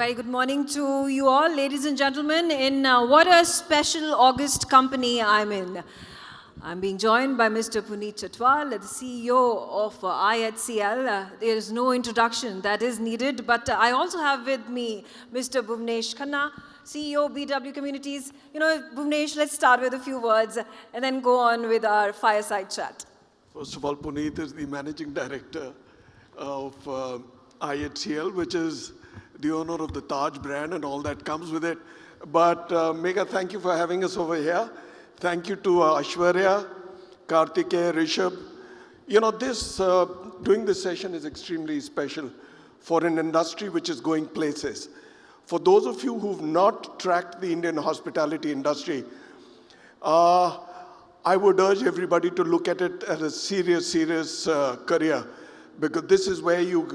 very good morning to you all, ladies and gentlemen, in what a special August company I'm in. I'm being joined by Mr. Puneet Chhatwal, the CEO of IHCL. There is no introduction that is needed, but I also have with me Mr. Bhuvanesh Khanna, CEO BW Communities. Bhuvanesh, let's start with a few words and then go on with our fireside chat. First of all, Puneet is the managing director of IHCL, which is the owner of the Taj brand and all that comes with it. But Megha, thank you for having us over here. Thank you to Aishwarya, Kartikeya, Rishabh. Doing this session is extremely special for an industry which is going places. For those of you who've not tracked the Indian hospitality industry, I would urge everybody to look at it as a serious career, because this is where you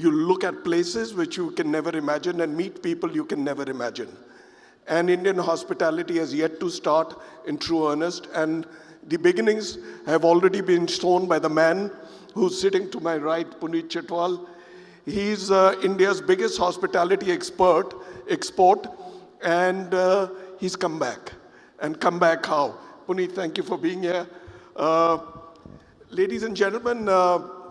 look at places which you can never imagine and meet people you can never imagine. And Indian hospitality has yet to start in true earnest, and the beginnings have already been shown by the man who's sitting to my right, Puneet Chhatwal. He's India's biggest hospitality export, and he's come back. And come back how? Puneet, thank you for being here. Ladies and gentlemen,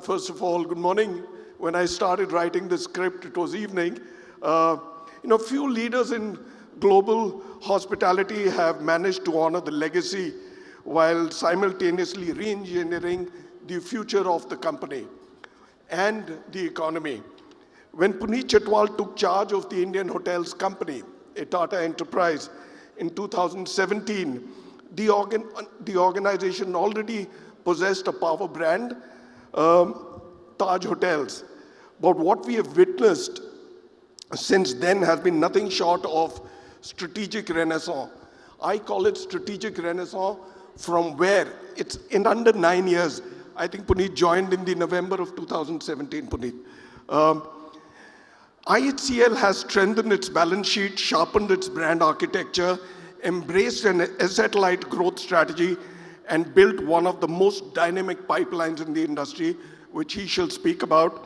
first of all, good morning. When I started writing the script, it was evening. Few leaders in global hospitality have managed to honor the legacy while simultaneously re-engineering the future of the company and the economy. When Puneet Chhatwal took charge of the Indian Hotels Company, a Tata enterprise, in 2017, the organization already possessed a power brand, Taj Hotels. But what we have witnessed since then has been nothing short of strategic renaissance. I call it strategic renaissance from where it's in under 9 years. I think Puneet joined in the November of 2017, Puneet. IHCL has strengthened its balance sheet, sharpened its brand architecture, embraced an asset-light growth strategy, and built one of the most dynamic pipelines in the industry, which he shall speak about.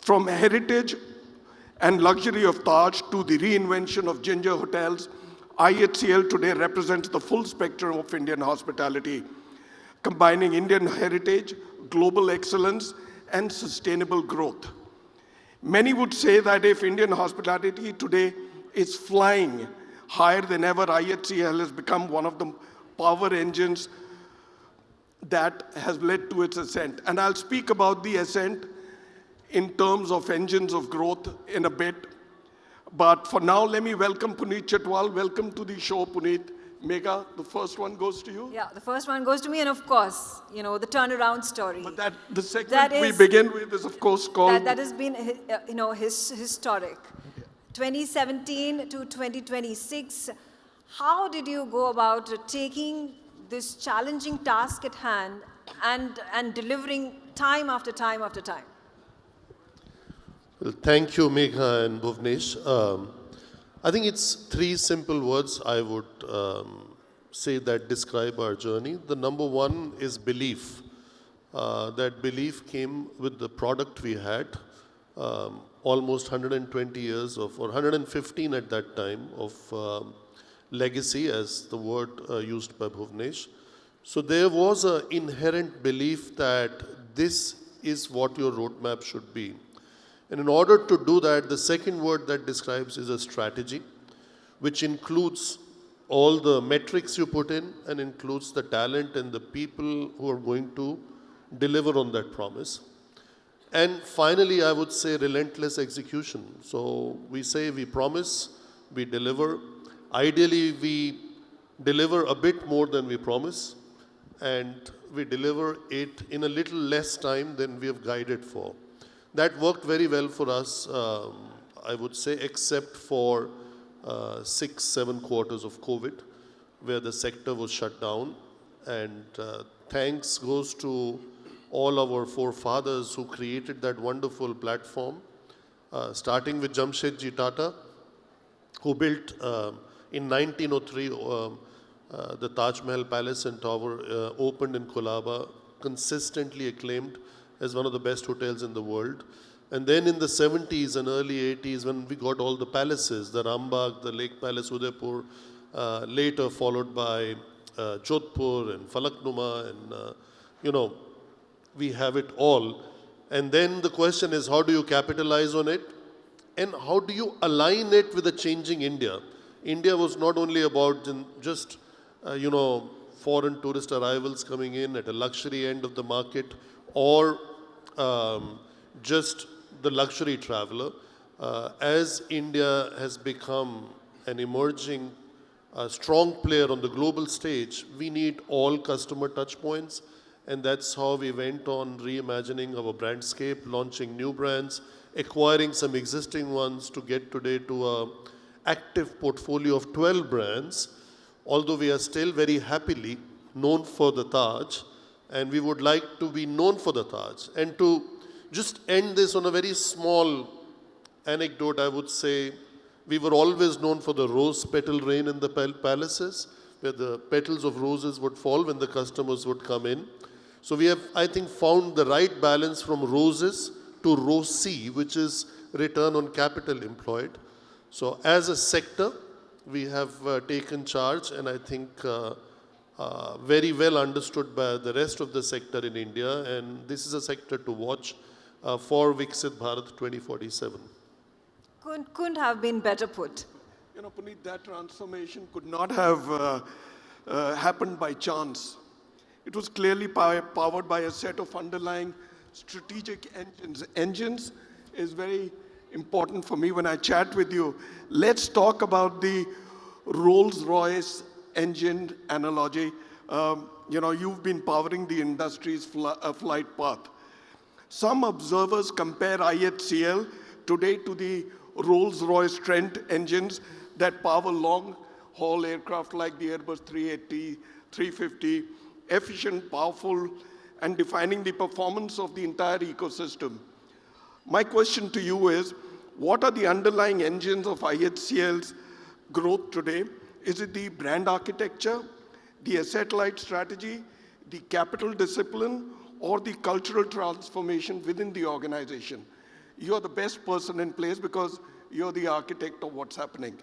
From heritage and luxury of Taj to the reinvention of Ginger Hotels, IHCL today represents the full spectrum of Indian hospitality, combining Indian heritage, global excellence, and sustainable growth. Many would say that if Indian hospitality today is flying higher than ever, IHCL has become one of the power engines that has led to its ascent. And I'll speak about the ascent in terms of engines of growth in a bit. But for now, let me welcome Puneet Chhatwal. Welcome to the show, Puneet. Megha, the first one goes to you. Yeah, the first one goes to me, and of course, the turnaround story. But the segment we begin with is, of course, called... That has been, historic. 2017 to 2026, how did you go about taking this challenging task at hand and delivering time after time after time? Well, thank you, Megha and Bhuvanesh. I think it's three simple words I would say that describe our journey. The number one is belief. That belief came with the product we had, almost 120 years of, or 115 at that time, of legacy, as the word used by Bhuvanesh. So there was an inherent belief that this is what your roadmap should be. And in order to do that, the second word that describes is a strategy, which includes all the metrics you put in and includes the talent and the people who are going to deliver on that promise. And finally, I would say relentless execution. So we say we promise, we deliver. Ideally, we deliver a bit more than we promise, and we deliver it in a little less time than we have guided for. That worked very well for us, I would say, except for 6-7 quarters of COVID, where the sector was shut down. And thanks goes to all our forefathers who created that wonderful platform, starting with Jamshedji Tata, who built in 1903 the Taj Mahal Palace and Tower, opened in Colaba, consistently acclaimed as one of the best hotels in the world. And then in the 70s and early 80s, when we got all the palaces, the Rambagh, the Lake Palace, Udaipur, later followed by Jodhpur and Falaknuma, and we have it all. And then the question is, how do you capitalize on it? And how do you align it with a changing India? India was not only about just, foreign tourist arrivals coming in at a luxury end of the market, or just the luxury traveler. As India has become an emerging strong player on the global stage, we need all customer touch points. And that's how we went on reimagining our brandscape, launching new brands, acquiring some existing ones to get today to an active portfolio of 12 brands, although we are still very happily known for the Taj, and we would like to be known for the Taj. And to just end this on a very small anecdote, I would say, we were always known for the rose petal rain in the palaces, where the petals of roses would fall when the customers would come in. So we have, I think, found the right balance from roses to ROCE, which is return on capital employed. So as a sector, we have taken charge, and I think very well understood by the rest of the sector in India. And this is a sector to watch for Viksit Bharat 2047. Couldn't have been better put. Puneet, that transformation could not have happened by chance. It was clearly powered by a set of underlying strategic engines. Engines is very important for me when I chat with you. Let's talk about the Rolls-Royce engine analogy. You've been powering the industry's flight path. Some observers compare IHCL today to the Rolls-Royce Trent engines that power long-haul aircraft like the Airbus 380, 350, efficient, powerful, and defining the performance of the entire ecosystem. My question to you is, what are the underlying engines of IHCL's growth today? Is it the brand architecture, the asset-light strategy, the capital discipline, or the cultural transformation within the organization? You're the best person in place because you're the architect of what's happening.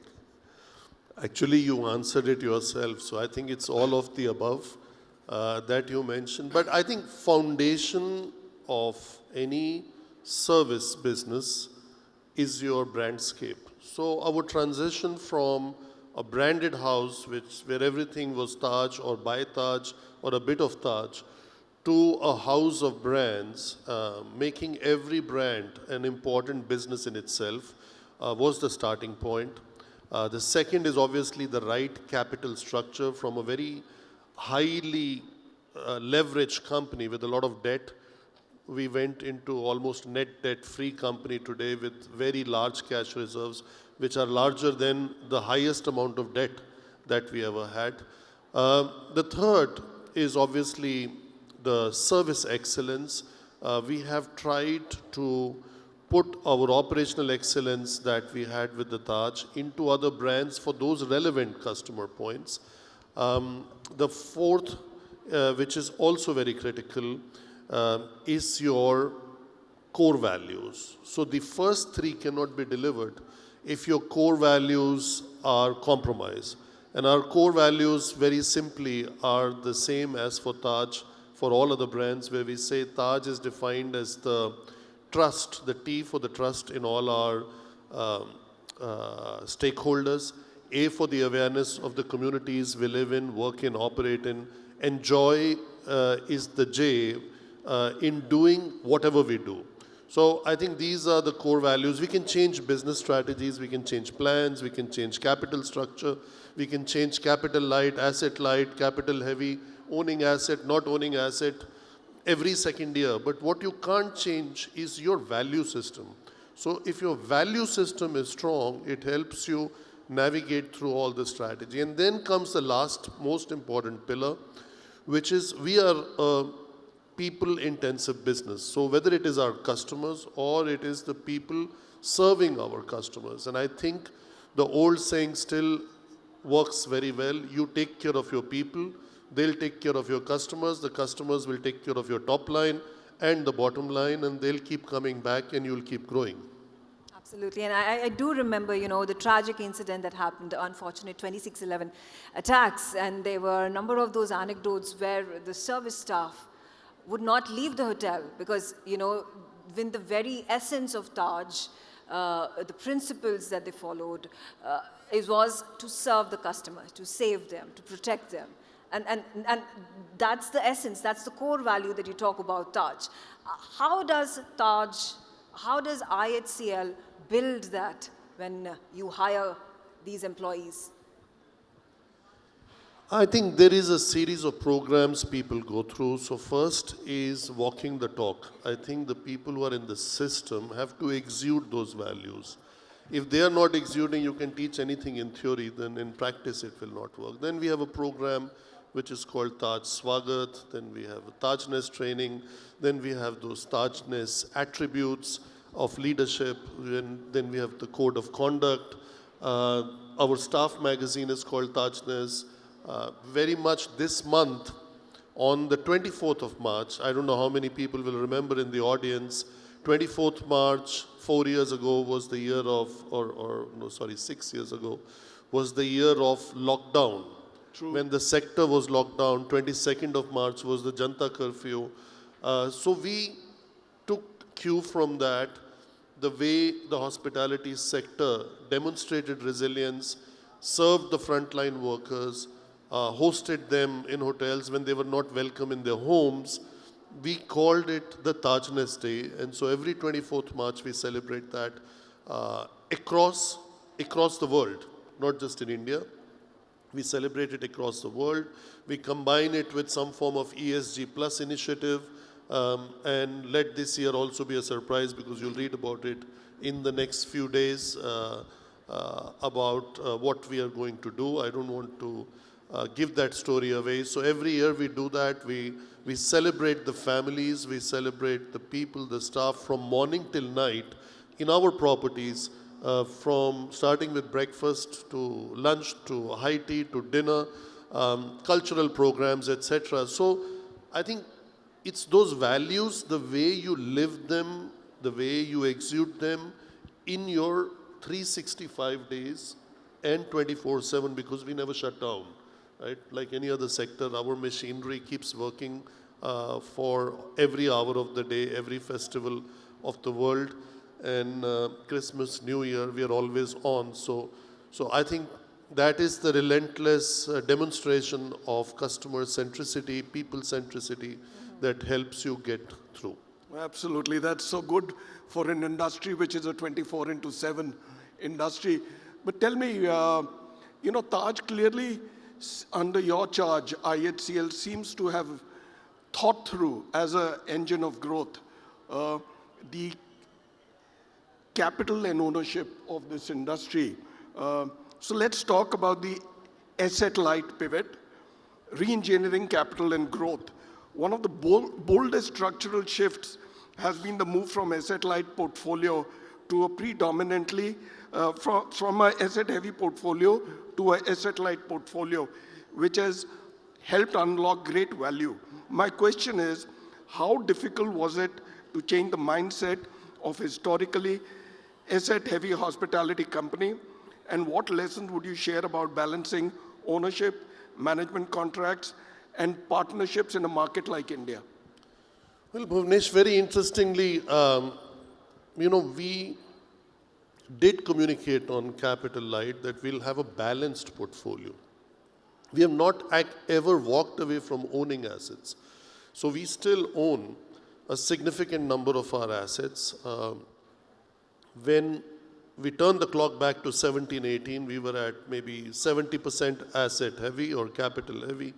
Actually, you answered it yourself. So I think it's all of the above that you mentioned. But I think foundation of any service business is your brandscape. So our transition from a branded house, where everything was Taj or by Taj or a bit of Taj, to a house of brands, making every brand an important business in itself, was the starting point. The second is obviously the right capital structure. From a very highly leveraged company with a lot of debt, we went into almost net debt-free company today with very large cash reserves, which are larger than the highest amount of debt that we ever had. The third is obviously the service excellence. We have tried to put our operational excellence that we had with the Taj into other brands for those relevant customer points. The fourth, which is also very critical, is your core values. So the first three cannot be delivered if your core values are compromised. And our core values, very simply, are the same as for Taj, for all other brands, where we say Taj is defined as the trust, the T for the trust in all our stakeholders, A for the awareness of the communities we live in, work in, operate in, and joy is the J in doing whatever we do. So I think these are the core values. We can change business strategies, we can change plans, we can change capital structure, we can change capital light, asset light, capital heavy, owning asset, not owning asset, every second year. But what you can't change is your value system. So if your value system is strong, it helps you navigate through all the strategy. And then comes the last most important pillar, which is we are a people-intensive business. So whether it is our customers or it is the people serving our customers. And I think the old saying still works very well. You take care of your people, they'll take care of your customers, the customers will take care of your top line, and the bottom line, and they'll keep coming back and you'll keep growing. Absolutely, and I do remember, the tragic incident that happened, the unfortunate 26/11 attacks, and there were a number of those anecdotes where the service staff would not leave the hotel because, when the very essence of Taj, the principles that they followed, it was to serve the customer, to save them, to protect them. And that's the essence, that's the core value that you talk about Taj. How does IHCL build that when you hire these employees? I think there is a series of programs people go through. So first is walking the talk. I think the people who are in the system have to exude those values. If they are not exuding, you can teach anything in theory, then in practice it will not work. Then we have a program which is called Taj Swagat, then we have Tajness training, then we have those Tajness attributes of leadership, then we have the code of conduct. Our staff magazine is called Tajness. Very much this month, on the 24th of March, I don't know how many people will remember in the audience, 24th March, 4 years ago was the year of, 6 years ago, was the year of lockdown. True. When the sector was locked down, 22nd of March was the Janta curfew. So we took cue from that, the way the hospitality sector demonstrated resilience, served the frontline workers, hosted them in hotels when they were not welcome in their homes. We called it the Tajness Day, and so every 24th March we celebrate that across the world, not just in India. We celebrate it across the world. We combine it with some form of ESG plus initiative, and let this year also be a surprise because you'll read about it in the next few days about what we are going to do. I don't want to give that story away. So every year we do that. We celebrate the families, we celebrate the people, the staff from morning till night in our properties, from starting with breakfast to lunch to high tea to dinner, cultural programs, etc. So I think it's those values, the way you live them, the way you exude them in your 365 days and 24/7, because we never shut down, right? Like any other sector, our machinery keeps working for every hour of the day, every festival of the world, and Christmas, New Year, we are always on. So I think that is the relentless demonstration of customer centricity, people centricity that helps you get through. Absolutely, that's so good for an industry which is a 24/7 industry. But tell me, Taj clearly, under your charge, IHCL seems to have thought through as an engine of growth the capital and ownership of this industry. So let's talk about the asset-light pivot, re-engineering capital and growth. One of the boldest structural shifts has been the move from asset-light portfolio to a predominantly, from an asset-heavy portfolio to an asset-light portfolio, which has helped unlock great value. My question is, how difficult was it to change the mindset of historically asset-heavy hospitality company, and what lessons would you share about balancing ownership, management contracts, and partnerships in a market like India? Well, Bhuvanesh, very interestingly, we did communicate on Capital Light that we'll have a balanced portfolio. We have not ever walked away from owning assets. So we still own a significant number of our assets. When we turn the clock back to 17-18, we were at maybe 70% asset heavy or capital heavy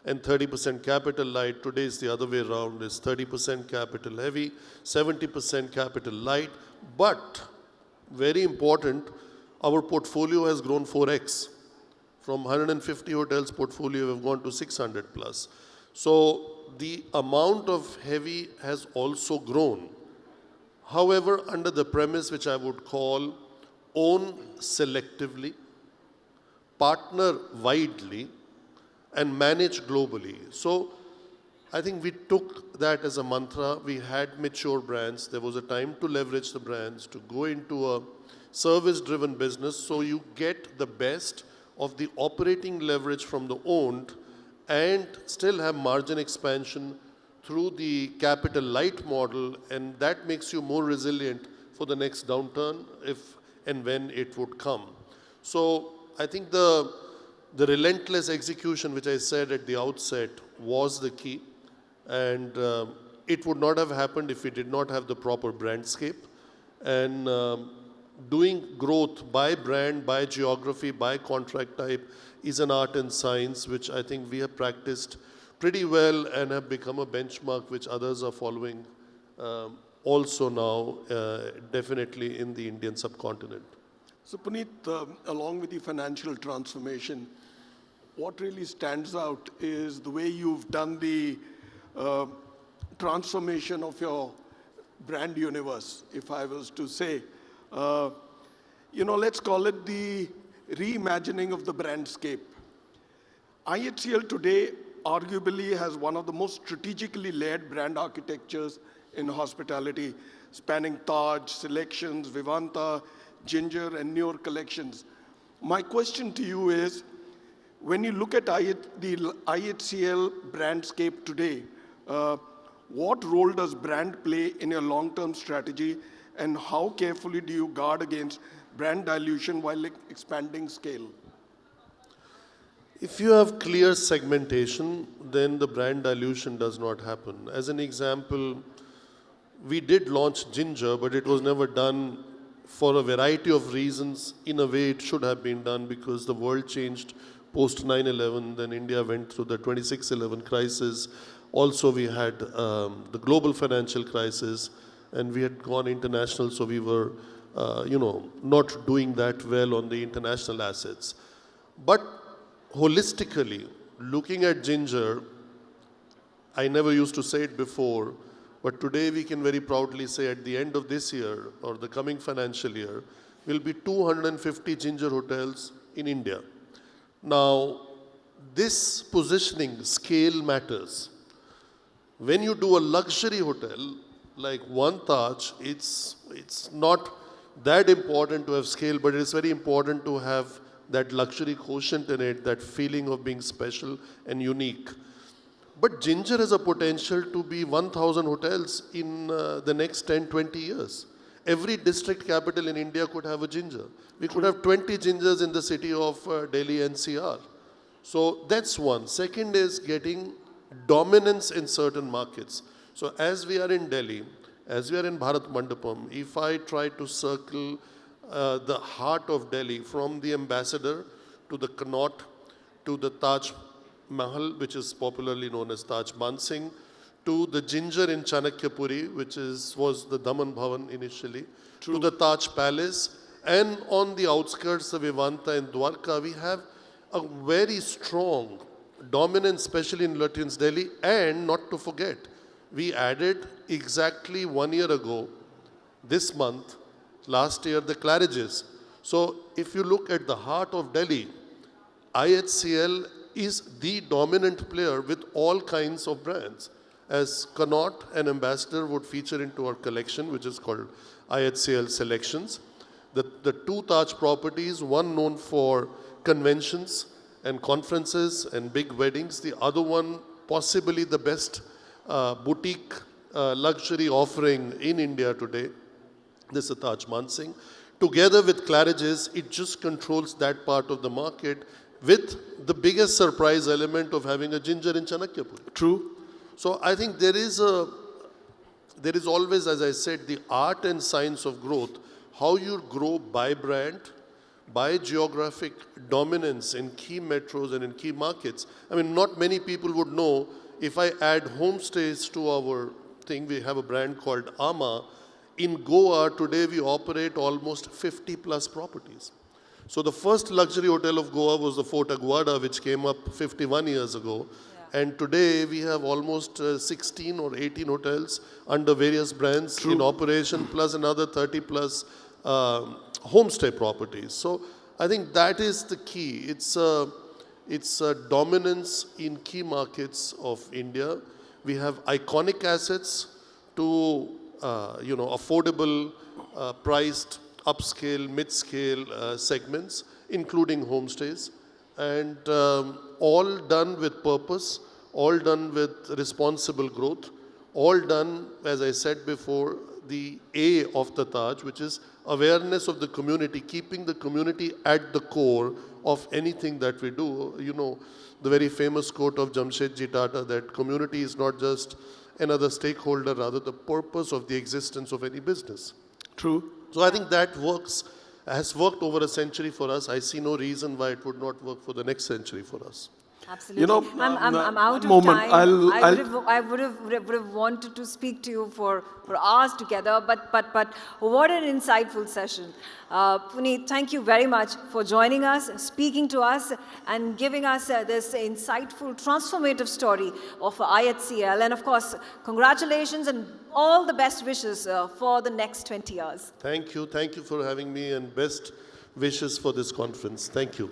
and 30% capital light. Today is the other way around, is 30% capital heavy, 70% capital light. But very important, our portfolio has grown 4x. From 150 hotels portfolio, we've gone to 600 plus. So the amount of heavy has also grown. However, under the premise which I would call own selectively, partner widely, and manage globally. So I think we took that as a mantra. We had mature brands. There was a time to leverage the brands, to go into a service-driven business so you get the best of the operating leverage from the owned and still have margin expansion through the capital light model, and that makes you more resilient for the next downturn if and when it would come. So I think the relentless execution, which I said at the outset, was the key. And it would not have happened if we did not have the proper brandscape. And doing growth by brand, by geography, by contract type is an art and science which I think we have practiced pretty well and have become a benchmark which others are following also now, definitely in the Indian subcontinent. So Puneet, along with the financial transformation, what really stands out is the way you've done the transformation of your brand universe, if I was to say. Let's call it the reimagining of the brandscape. IHCL today arguably has one of the most strategically led brand architectures in hospitality, spanning Taj, Selections, Vivanta, Ginger, and newer collections. My question to you is, when you look at the IHCL brandscape today, what role does brand play in your long-term strategy, and how carefully do you guard against brand dilution while expanding scale? If you have clear segmentation, then the brand dilution does not happen. As an example, we did launch Ginger, but it was never done for a variety of reasons in a way it should have been done, because the world changed post 9/11, then India went through the 26/11 crisis. Also, we had the global financial crisis, and we had gone international, so we were, not doing that well on the international assets. But holistically, looking at Ginger, I never used to say it before, but today we can very proudly say at the end of this year or the coming financial year, will be 250 Ginger hotels in India. Now, this positioning scale matters. When you do a luxury hotel like one Taj, it's not that important to have scale, but it's very important to have that luxury quotient in it, that feeling of being special and unique. But Ginger has a potential to be 1,000 hotels in the next 10, 20 years. Every district capital in India could have a Ginger. We could have 20 Gingers in the city of Delhi NCR. So that's one. Second is getting dominance in certain markets. So as we are in Delhi, as we are in Bharat Mandapam, if I try to circle the heart of Delhi from the Ambassador to the Connaught to the Taj Mahal, which is popularly known as Taj Mansingh, to the Ginger in Chanakyapuri, which was the Daman Bhavan initially, to the Taj Palace, and on the outskirts of Vivanta and Dwarka, we have a very strong dominance, especially in Lutyens Delhi. And not to forget, we added exactly 1 year ago, this month, last year, the Claridges. So if you look at the heart of Delhi, IHCL is the dominant player with all kinds of brands. As Connaught and Ambassador would feature into our collection, which is called IHCL Selections. The two Taj properties, one known for conventions and conferences and big weddings, the other one possibly the best boutique luxury offering in India today. This is Taj Mansingh. Together with Claridges, it just controls that part of the market with the biggest surprise element of having a Ginger in Chanakyapur. True. So I think there is always, as I said, the art and science of growth, how you grow by brand, by geographic dominance in key metros and in key markets. I mean, not many people would know, if I add homestays to our thing, we have a brand called Ama. In Goa, today we operate almost 50 plus properties. So the first luxury hotel of Goa was the Fort Aguada, which came up 51 years ago. Yeah. And today we have almost 16 or 18 hotels under various brands in operation, plus another 30 plus homestay properties. So I think that is the key. It's a dominance in key markets of India We have iconic assets to, affordable, priced, upscale, mid-scale segments, including homestays, and all done with purpose, all done with responsible growth, all done, as I said before, the A of the Taj, which is awareness of the community, keeping the community at the core of anything that we do. You know, the very famous quote of Jamshedji Tata, that community is not just another stakeholder, rather the purpose of the existence of any business. True. So I think that has worked over a century for us. I see no reason why it would not work for the next century for us. Absolutely. You know, I'm out of moment, time. I would have wanted to speak to you for hours together, but what an insightful session. Puneet, thank you very much for joining us, speaking to us, and giving us this insightful, transformative story of IHCL. And of course, congratulations and all the best wishes for the next 20 years. Thank you. Thank you for having me, and best wishes for this conference. Thank you.